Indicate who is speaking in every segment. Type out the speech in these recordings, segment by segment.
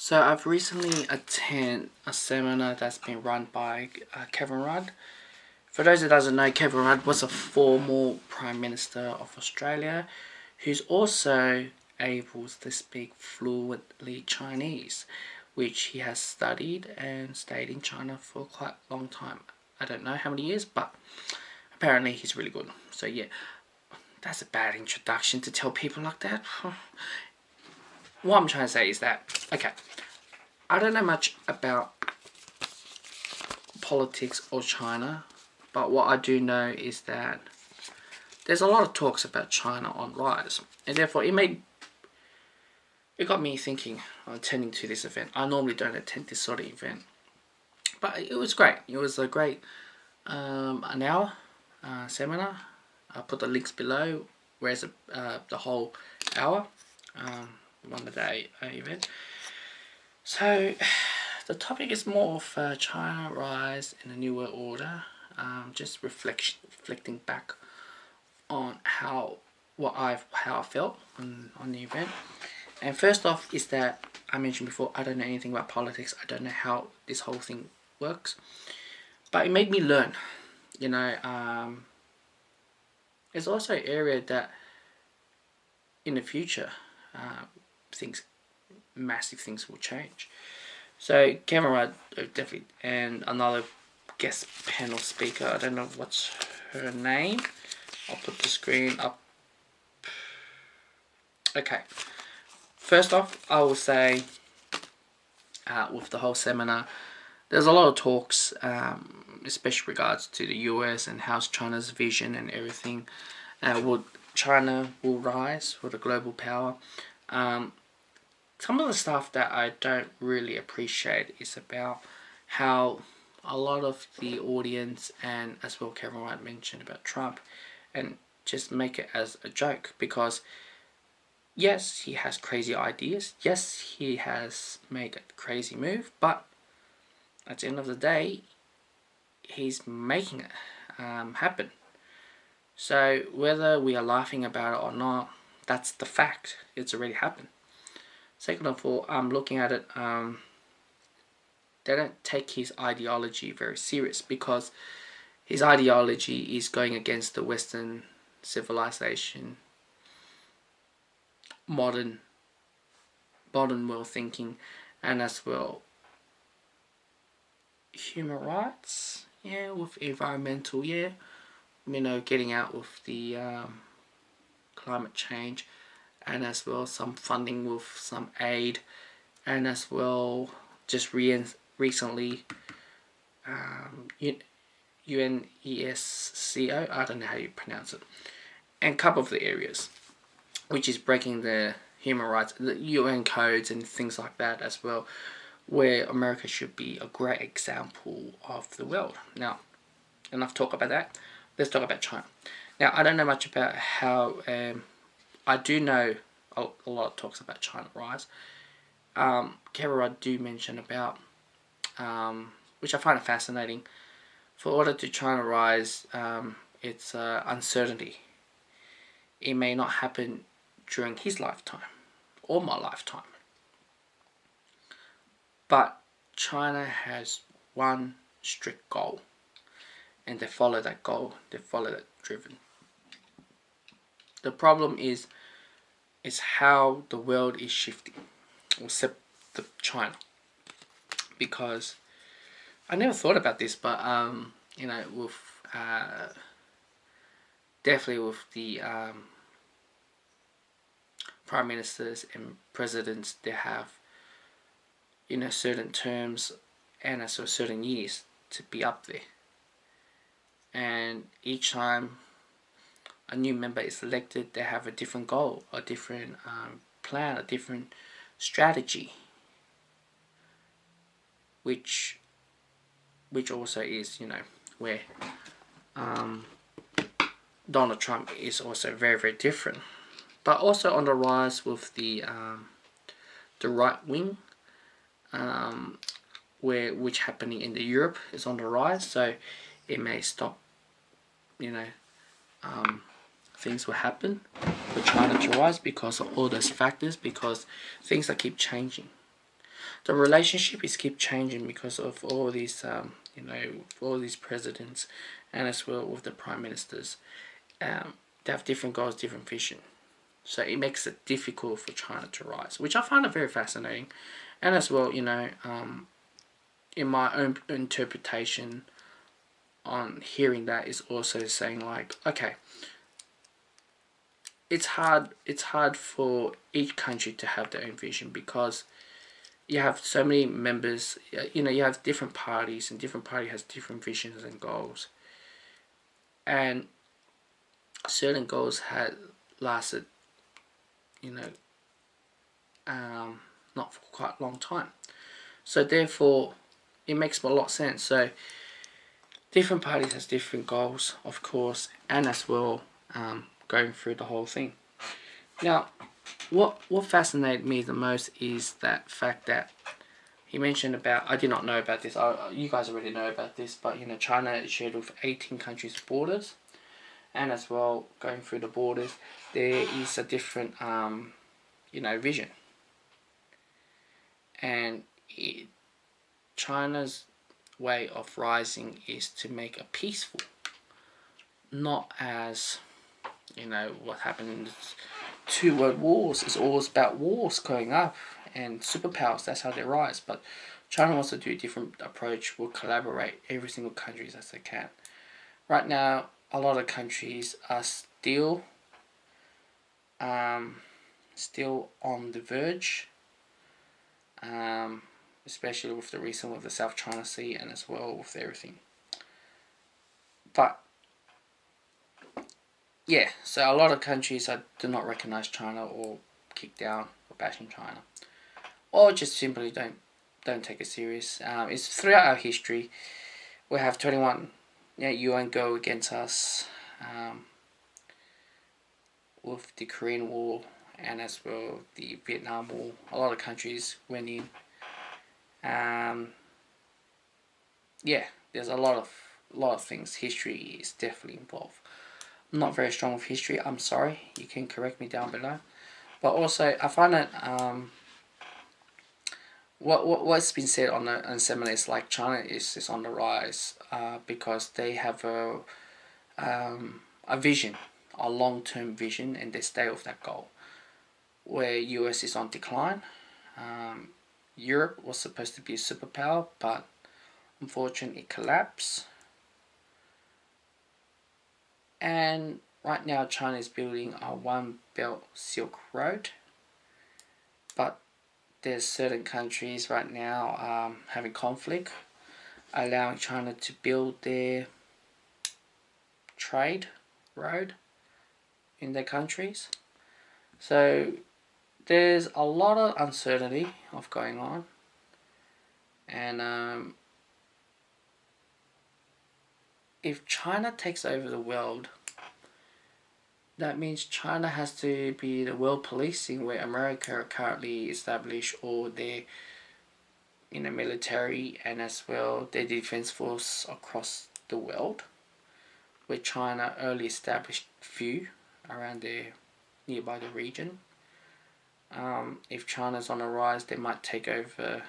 Speaker 1: So I've recently attended a seminar that's been run by Kevin Rudd. For those who doesn't know, Kevin Rudd was a former Prime Minister of Australia who's also able to speak fluently Chinese, which he has studied and stayed in China for quite a long time. I don't know how many years, but apparently he's really good. So yeah, that's a bad introduction to tell people like that. What I'm trying to say is that, okay, I don't know much about politics or China, but what I do know is that there's a lot of talks about China on rise, and therefore it got me thinking on attending to this event. I normally don't attend this sort of event, but it was great. It was a great an hour seminar. I'll put the links below. Where's the whole hour, one day event. So the topic is more of China rise in the New World Order. Just reflecting back on how I felt on the event. And first off is that I mentioned before, I don't know anything about politics. I don't know how this whole thing works, but it made me learn. You know, it's also an area that in the future, things massive things will change. So Kevin Rudd definitely, and another guest panel speaker. I don't know what's her name. I'll put the screen up. Okay. First off, I will say with the whole seminar, there's a lot of talks, especially regards to the US and how's China's vision and everything. Would China will rise for the global power? Some of the stuff that I don't really appreciate is about how a lot of the audience, and as well Kevin Rudd mentioned about Trump, and just make it as a joke, because yes, he has crazy ideas, yes, he has made a crazy move, but at the end of the day, he's making it happen. So whether we are laughing about it or not, that's the fact. It's already happened. Second of all, I'm looking at it, they don't take his ideology very serious, because his ideology is going against the Western civilization, modern world thinking, and as well human rights, yeah, with environmental, yeah, you know, getting out with the climate change, and as well some funding with some aid, and as well just recently UNESCO, I don't know how you pronounce it, and a couple of the areas which is breaking the human rights, the UN codes and things like that as well, where America should be a great example of the world. Now, enough talk about that. Let's talk about China. Now, I don't know much about how. I do know a lot of talks about China rise. Kevin Rudd do mention about, which I find it fascinating. For order to China rise, it's uncertainty. It may not happen during his lifetime or my lifetime, but China has one strict goal, and they follow that goal. They follow that driven. The problem is how the world is shifting, except the China, because I never thought about this, but you know, with definitely with the prime ministers and presidents, they have, you know, certain terms and also certain years to be up there, and each time a new member is elected, they have a different goal, a different plan, a different strategy, which also is, you know, where Donald Trump is also very, very different, but also on the rise with the right wing, which happening in the Europe is on the rise, so it may stop, you know, things will happen for China to rise because of all those factors, because things that keep changing. the relationship is keep changing because of all these all these presidents, and as well with the prime ministers. They have different goals, different vision. So it makes it difficult for China to rise, which I find it very fascinating. And as well, in my own interpretation on hearing that is also saying like, okay, it's hard for each country to have their own vision because you have so many members, you have different parties and different party has different visions and goals. And certain goals had lasted, you know, not for quite a long time. So therefore, it makes a lot of sense. So different parties has different goals, of course, and as well going through the whole thing. Now, what fascinated me the most is that fact that he mentioned about. I did not know about this. You guys already know about this, but China is shared with 18 countries borders, and as well going through the borders, there is a different vision, and China's way of rising is to make a peaceful, not as what happened in the two world wars. It's always about wars going up and superpowers. That's how they rise. But China wants to do a different approach. Will collaborate every single countries as they can. Right now, a lot of countries are still on the verge, especially with the recent with the South China Sea and as well with everything. But yeah, so a lot of countries do not recognize China or kick down or bashing China, or just simply don't take it serious. It's throughout our history we have 21 UN go against us, with the Korean War and as well the Vietnam War. A lot of countries went in. Yeah, there's a lot of things. History is definitely involved. I'm not very strong with history. I'm sorry. You can correct me down below. But also, I find that what's been said on the seminar is like China is on the rise because they have a vision, a long term vision, and they stay with that goal. Where US is on decline, Europe was supposed to be a superpower, but unfortunately it collapsed. And right now China is building a One Belt Silk Road, but there's certain countries right now having conflict, allowing China to build their trade road in their countries. So there's a lot of uncertainty of going on, and if China takes over the world, that means China has to be the world policing where America are currently established all their military and as well their defense force across the world, where China early established few around their nearby the region. If China's on a rise, they might take over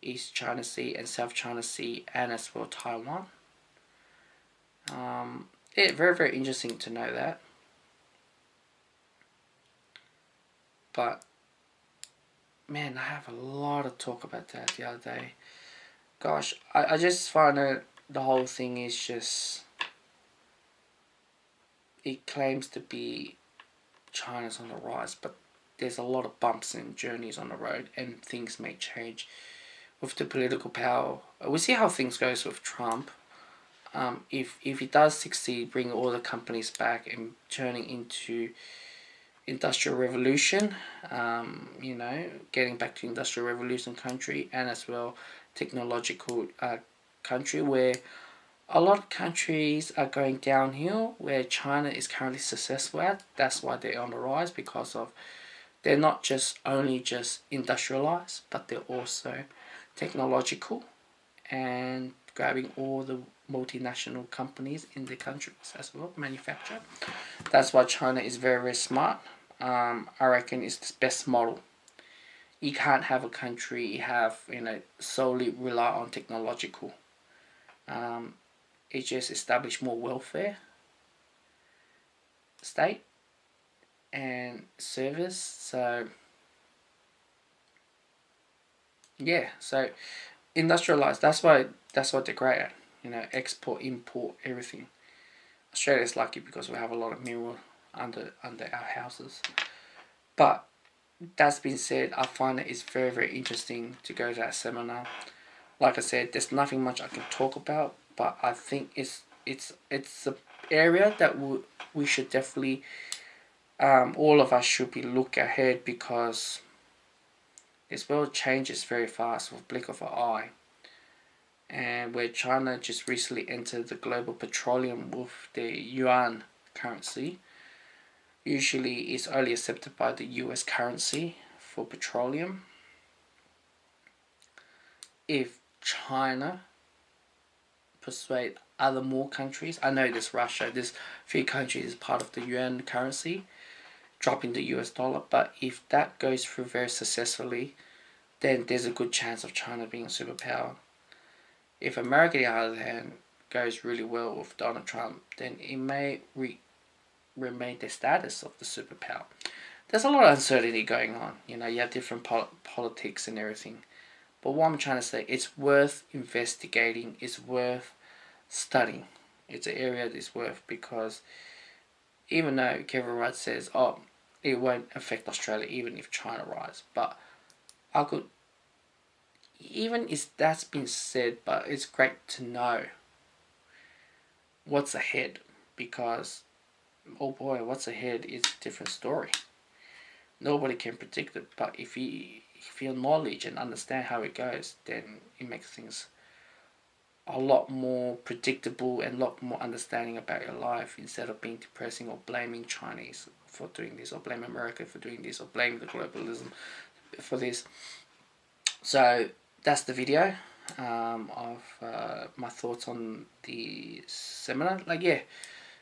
Speaker 1: East China Sea and South China Sea and as well Taiwan. Yeah, very very interesting to know that. But man, I have a lot of talk about that the other day. Gosh, I just find that the whole thing is just, it claims to be China's on the rise, but there's a lot of bumps and journeys on the road, and things may change with the political power. We see how things goes with Trump. If he does succeed, bring all the companies back and turning into industrial revolution, getting back to industrial revolution country, and as well technological country where a lot of countries are going downhill, where China is currently successful at. That's why they're on the rise, because of they're not just only just industrialized, but they're also technological and grabbing all the multinational companies in the countries as well, manufacture. That's why China is very, very smart. I reckon it's the best model you can't have a country solely rely on technological. It just establish more welfare state and service. So yeah, so industrialized. That's what they're great at. Export, import, everything. Australia's lucky because we have a lot of mineral under our houses. But that's been said, I find it's very, very interesting to go to that seminar. Like I said, there's nothing much I can talk about, but I think it's a area that we should definitely, all of us should be look ahead, because this world changes very fast with a blink of an eye. And where China just recently entered the global petroleum with the yuan currency, usually is only accepted by the US currency for petroleum. If China persuade other more countries, I know there's Russia, there's few countries as part of the yuan currency, dropping the US dollar, but if that goes through very successfully, then there's a good chance of China being a superpower. If America, on the other hand, goes really well with Donald Trump, then it may remain the status of the superpower. There's a lot of uncertainty going on. You have different politics and everything. But what I'm trying to say, it's worth investigating. It's worth studying. It's an area that's worth, because even though Kevin Rudd says, "Oh, it won't affect Australia even if China rise," but I could, even if that's been said, but it's great to know what's ahead, because oh boy, what's ahead is a different story. Nobody can predict it, but if you knowledge and understand how it goes, then it makes things a lot more predictable and a lot more understanding about your life, instead of being depressing or blaming Chinese for doing this, or blame America for doing this, or blame the globalism for this. So that's the video of my thoughts on the seminar. Like, yeah,